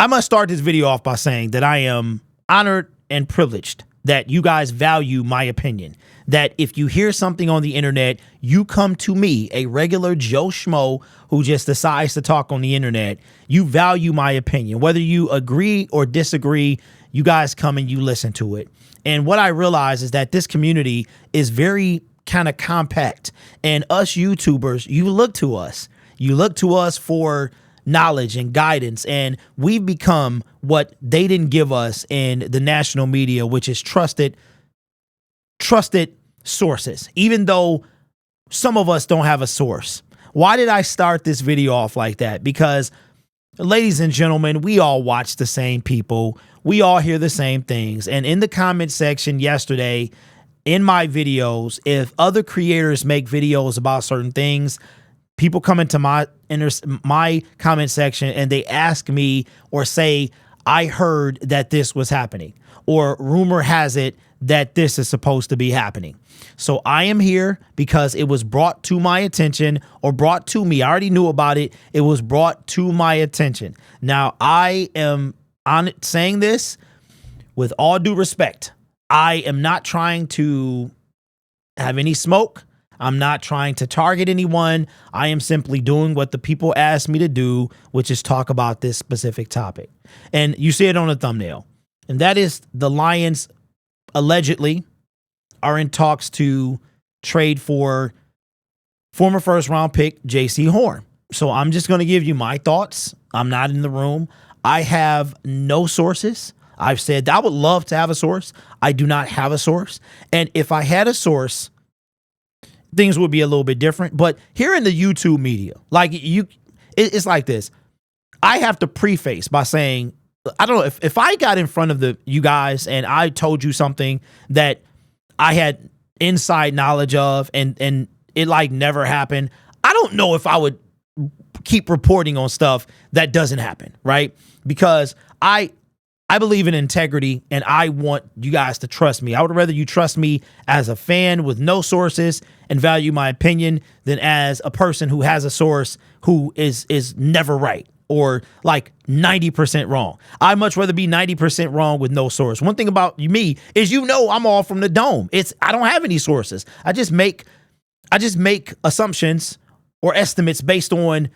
I must start this video off by saying that I am honored and privileged that you guys value my opinion. That if you hear something on the internet, you come to me, a regular Joe Schmo who just decides to talk on the internet. You value my opinion. Whether you agree or disagree, you guys come and you listen to it. And what I realize is that this community is very kind of compact. And us YouTubers, you look to us. You look to us for knowledge and guidance, and we've become what they didn't give us in the national media, which is trusted sources, even though some of us don't have a source. Why did I start this video off like that? Because, ladies and gentlemen, we all watch the same people. We all hear the same things. And in the comment section yesterday, in my videos, if other creators make videos about certain things, people come into my comment section and they ask me or say, I heard that this was happening, or rumor has it that this is supposed to be happening. So I am here because it was brought to my attention, or brought to me. I already knew about it. It was brought to my attention. Now, I am saying this with all due respect. I am not trying to have any smoke. I'm not trying to target anyone. I am simply doing what the people asked me to do, which is talk about this specific topic. And you see it on the thumbnail. And that is the Lions allegedly are in talks to trade for former first round pick Jaycee Horn. So I'm just going to give you my thoughts. I'm not in the room. I have no sources. I've said that I would love to have a source. I do not have a source. And if I had a source, things would be a little bit different. But here in the YouTube media, it's like this. I have to preface by saying, I don't know, if I got in front of you guys and I told you something that I had inside knowledge of and it like never happened, I don't know if I would keep reporting on stuff that doesn't happen, right? Because I believe in integrity and I want you guys to trust me. I would rather you trust me as a fan with no sources and value my opinion than as a person who has a source who is never right or like 90% wrong. I'd much rather be 90% wrong with no source. One thing about me is, I'm all from the dome. I don't have any sources. I just make assumptions or estimates based on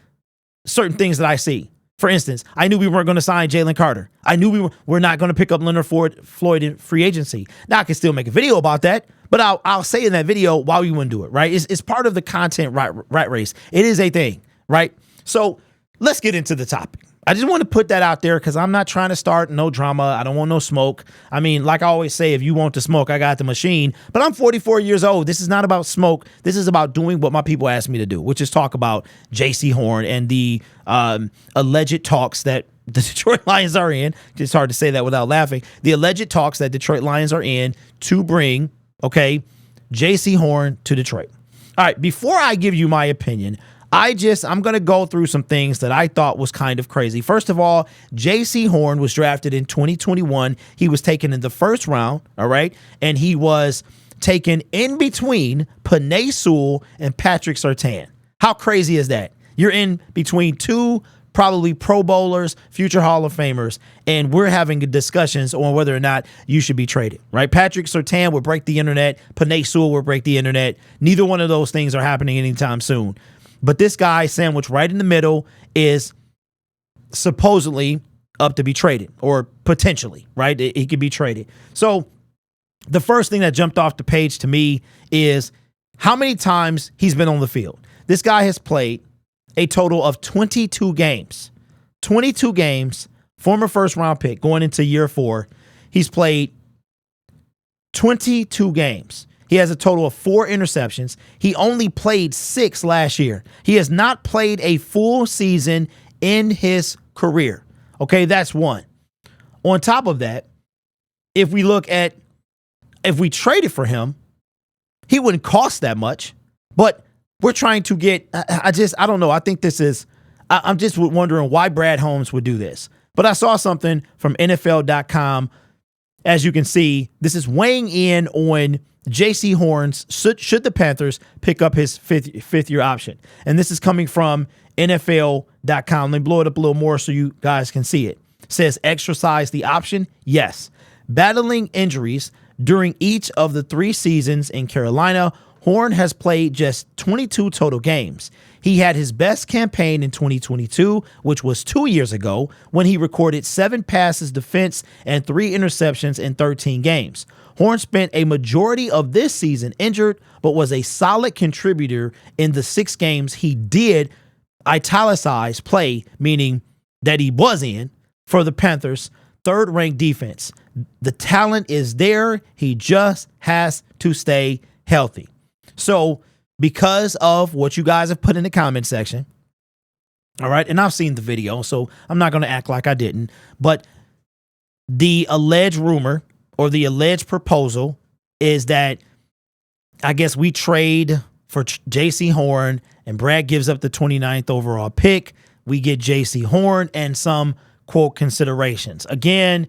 certain things that I see. For instance, I knew we weren't going to sign Jalen Carter. I knew we were not going to pick up Leonard Floyd in free agency. Now I can still make a video about that, but I'll say in that video why we wouldn't do it, right? It's part of the content rat race. It is a thing, right? So let's get into the topic. I just want to put that out there because I'm not trying to start no drama. I don't want no smoke. I mean, like I always say, if you want the smoke, I got the machine. But I'm 44 years old. This is not about smoke. This is about doing what my people asked me to do, which is talk about Jaycee Horn and the alleged talks that the Detroit Lions are in. It's hard to say that without laughing. The alleged talks that Detroit Lions are in to bring, Jaycee Horn to Detroit. All right, before I give you my opinion, I'm going to go through some things that I thought was kind of crazy. First of all, Jaycee Horn was drafted in 2021. He was taken in the first round, all right? And he was taken in between Penei Sewell and Patrick Surtain. How crazy is that? You're in between two probably Pro Bowlers, future Hall of Famers, and we're having discussions on whether or not you should be traded, right? Patrick Surtain will break the internet. Penei Sewell will break the internet. Neither one of those things are happening anytime soon. But this guy, sandwiched right in the middle, is supposedly up to be traded, or potentially, right? He could be traded. So the first thing that jumped off the page to me is how many times he's been on the field. This guy has played a total of 22 games. 22 games, former first-round pick, going into year 4. He's played 22 games. He has a total of 4 interceptions. He only played 6 last year. He has not played a full season in his career. Okay, that's one. On top of that, if we traded for him, he wouldn't cost that much. But we're trying to get, I don't know. I think I'm just wondering why Brad Holmes would do this. But I saw something from NFL.com. As you can see, this is weighing in on Jaycee Horn's should the Panthers pick up his fifth year option. And this is coming from NFL.com. Let me blow it up a little more so you guys can see it. Says exercise the option. Yes. Battling injuries during each of the 3 seasons in Carolina, Horn has played just 22 total games. He had his best campaign in 2022, which was 2 years ago, when he recorded 7 passes defense and 3 interceptions in 13 games. Horn spent a majority of this season injured, but was a solid contributor in the 6 games he did italicize play, meaning that he was in, for the Panthers' 3rd-ranked defense. The talent is there. He just has to stay healthy. So, because of what you guys have put in the comment section, all right, and I've seen the video, so I'm not going to act like I didn't, but the alleged rumor or the alleged proposal is that I guess we trade for Jaycee Horn and Brad gives up the 29th overall pick. We get Jaycee Horn and some, quote, considerations. Again,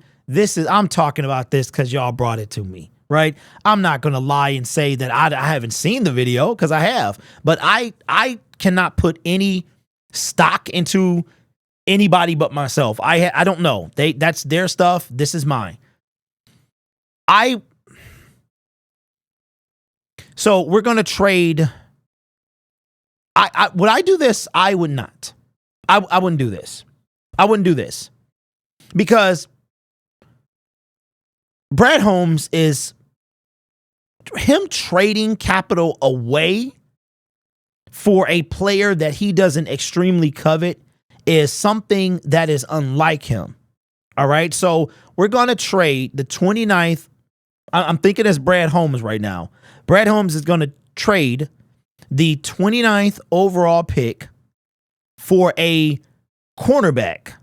I'm talking about this because y'all brought it to me, right? I'm not going to lie and say that I haven't seen the video, because I have, but I cannot put any stock into anybody but myself. I don't know. That's their stuff. This is mine. So we're going to trade. Would I do this? I would not. I wouldn't do this. I wouldn't do this because Brad Holmes is him trading capital away for a player that he doesn't extremely covet is something that is unlike him. All right. So we're going to trade the 29th. I'm thinking as Brad Holmes right now. Brad Holmes is going to trade the 29th overall pick for a cornerback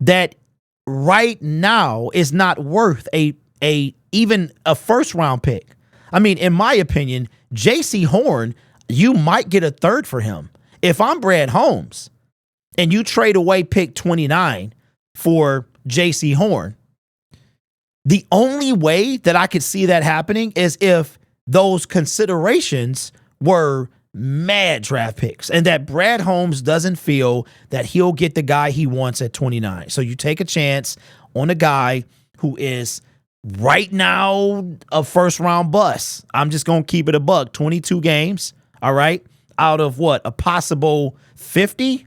that right now is not worth even a 1st-round pick. I mean, in my opinion, Jaycee Horn, you might get a 3rd for him. If I'm Brad Holmes and you trade away pick 29 for Jaycee Horn, the only way that I could see that happening is if those considerations were mad draft picks and that Brad Holmes doesn't feel that he'll get the guy he wants at 29. So you take a chance on a guy who is right now a 1st-round bust. I'm just going to keep it a buck. 22 games, all right, out of what, a possible 50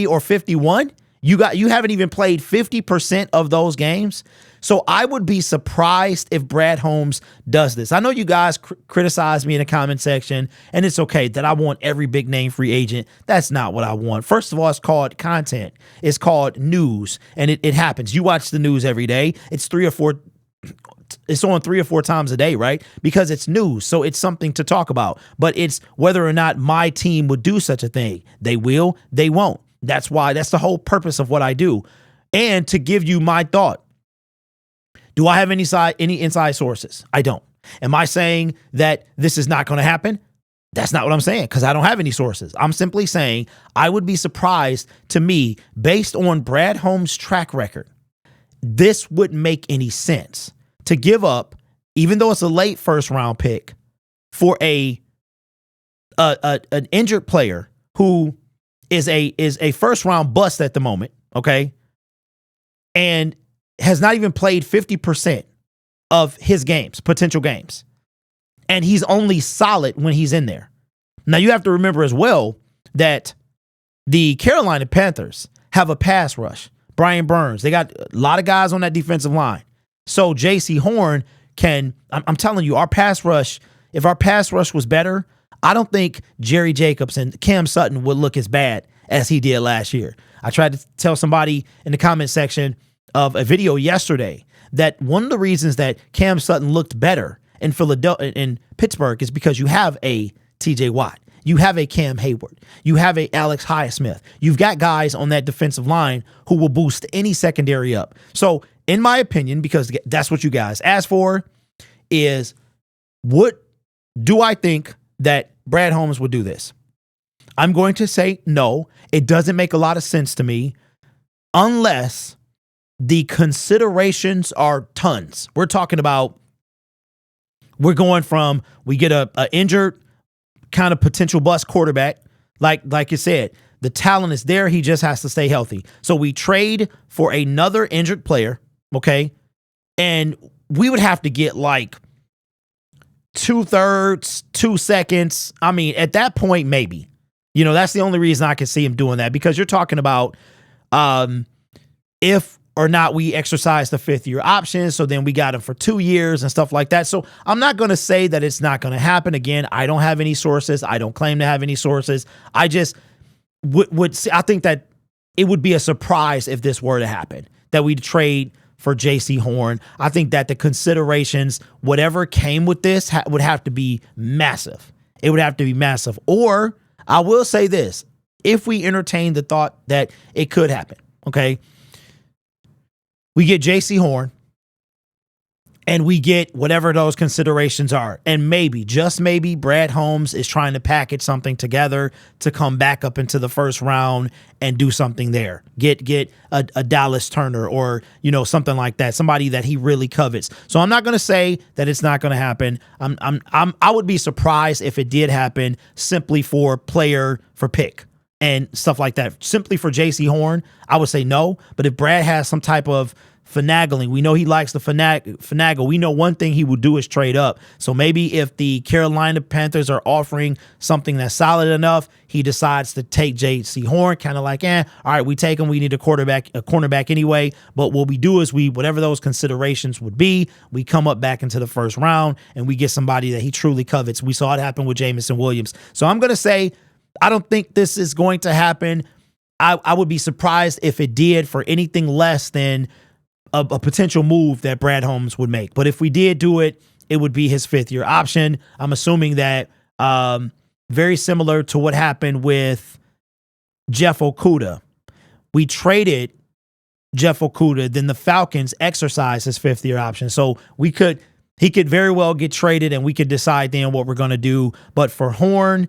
or 51? You haven't even played 50% of those games. So I would be surprised if Brad Holmes does this. I know you guys criticize me in the comment section, and it's okay that I want every big name free agent. That's not what I want. First of all, it's called content. It's called news, and it happens. You watch the news every day. It's on 3 or 4 times a day, right? Because it's news, so it's something to talk about. But it's whether or not my team would do such a thing. They will, they won't. That's the whole purpose of what I do. And to give you my thought, do I have any inside sources? I don't. Am I saying that this is not going to happen? That's not what I'm saying, because I don't have any sources. I'm simply saying I would be surprised, to me, based on Brad Holmes' track record, this wouldn't make any sense to give up, even though it's a late 1st-round pick, for an injured player who is a 1st-round bust at the moment, okay, and has not even played 50% of his games, potential games. And he's only solid when he's in there. Now, you have to remember as well that the Carolina Panthers have a pass rush. Brian Burns, they got a lot of guys on that defensive line. So Jaycee Horn I'm telling you, our pass rush, if our pass rush was better, I don't think Jerry Jacobs and Cam Sutton would look as bad as he did last year. I tried to tell somebody in the comment section of a video yesterday that one of the reasons that Cam Sutton looked better in Pittsburgh is because you have a TJ Watt. You have a Cam Hayward. You have a Alex Highsmith. You've got guys on that defensive line who will boost any secondary up. So, in my opinion, because that's what you guys asked for, is do I think that Brad Holmes would do this? I'm going to say no. It doesn't make a lot of sense to me unless the considerations are tons. We're talking about we get a injured kind of potential bust quarterback. Like you said, The talent is there. He just has to stay healthy. So we trade for another injured player, okay? And we would have to get like 2/3, 2 seconds. I mean, at that point, maybe. You know, that's the only reason I can see him doing that, because you're talking about if or not we exercise the 5th-year option. So then we got him for 2 years and stuff like that. So I'm not going to say that it's not going to happen. Again, I don't have any sources. I don't claim to have any sources. I just would I think that it would be a surprise if this were to happen, that we'd trade for Jaycee Horn. I think that the considerations, whatever came with this, would have to be massive. It would have to be massive. Or I will say this, if we entertain the thought that it could happen, okay, we get Jaycee Horn and we get whatever those considerations are. And maybe, just maybe, Brad Holmes is trying to package something together to come back up into the first round and do something there. Get a Dallas Turner or, you know, something like that. Somebody that he really covets. So I'm not going to say that it's not going to happen. I would be surprised if it did happen simply for player for pick and stuff like that. Simply for Jaycee Horn, I would say no. But if Brad has some type of finagling, we know he likes to finagle. We know one thing he will do is trade up. So maybe if the Carolina Panthers are offering something that's solid enough, he decides to take Jaycee Horn, kind of like, all right, we take him. We need a cornerback anyway. But what we do is whatever those considerations would be, we come up back into the first round and we get somebody that he truly covets. We saw it happen with Jameson Williams. So I'm going to say, I don't think this is going to happen. I would be surprised if it did for anything less than a potential move that Brad Holmes would make. But if we did do it, it would be his 5th-year option. I'm assuming that very similar to what happened with Jeff Okudah. We traded Jeff Okudah, then the Falcons exercised his 5th-year option. So he could very well get traded and we could decide then what we're going to do. But for Horn,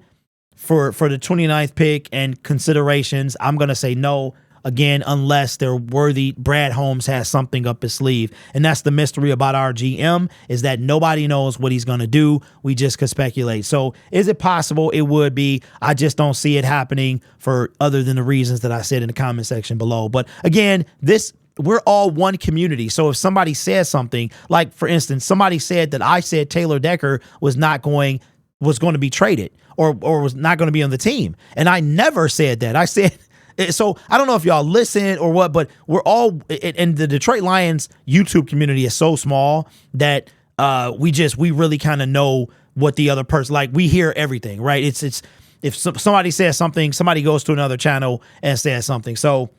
for the 29th pick and considerations, I'm going to say no. Again, unless they're worthy, Brad Holmes has something up his sleeve. And that's the mystery about our GM, is that nobody knows what he's going to do. We just could speculate. So is it possible? It would be. I just don't see it happening for other than the reasons that I said in the comment section below. But again, we're all one community. So if somebody says something, like for instance, somebody said that I said Taylor Decker was going to be traded or was not going to be on the team. And I never said that. I said, so I don't know if y'all listen or what, but we're all, and the Detroit Lions YouTube community is so small that we really kind of know what the other person, like we hear everything, right? It's if somebody says something, somebody goes to another channel and says something. So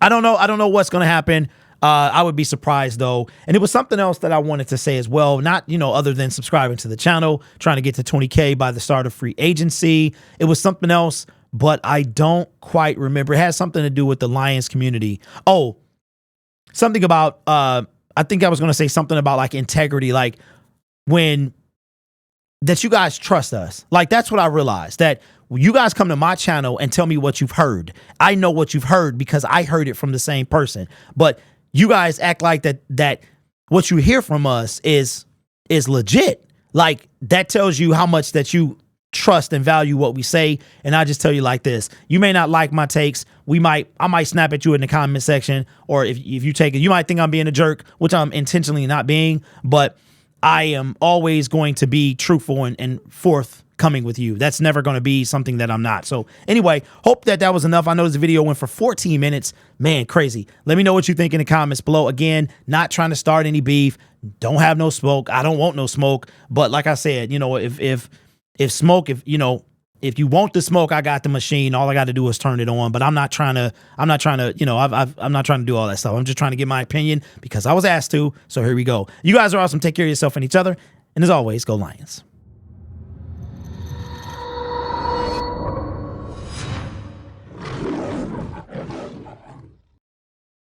I don't know what's going to happen. I would be surprised though. And it was something else that I wanted to say as well, not, other than subscribing to the channel, trying to get to 20K by the start of free agency. It was something else, but I don't quite remember. It has something to do with the Lions community. Oh, something about, I think I was going to say something about like integrity, like that you guys trust us. Like, that's what I realized, that you guys come to my channel and tell me what you've heard. I know what you've heard because I heard it from the same person. But you guys act like that what you hear from us is legit. Like, that tells you how much that you trust and value what we say. And I just tell you like this: you may not like my takes. I might snap at you in the comment section, or if you take it, you might think I'm being a jerk, which I'm intentionally not being, but I am always going to be truthful and forthcoming with you. That's never going to be something that I'm not. So anyway, hope that was enough. I know this video went for 14 minutes. Man, crazy. Let me know what you think in the comments below. Again, not trying to start any beef. Don't have no smoke. I don't want no smoke. But like I said, if smoke, if you want the smoke, I got the machine. All I got to do is turn it on. But I'm not trying to do all that stuff. I'm just trying to get my opinion because I was asked to. So here we go. You guys are awesome. Take care of yourself and each other. And as always, go Lions.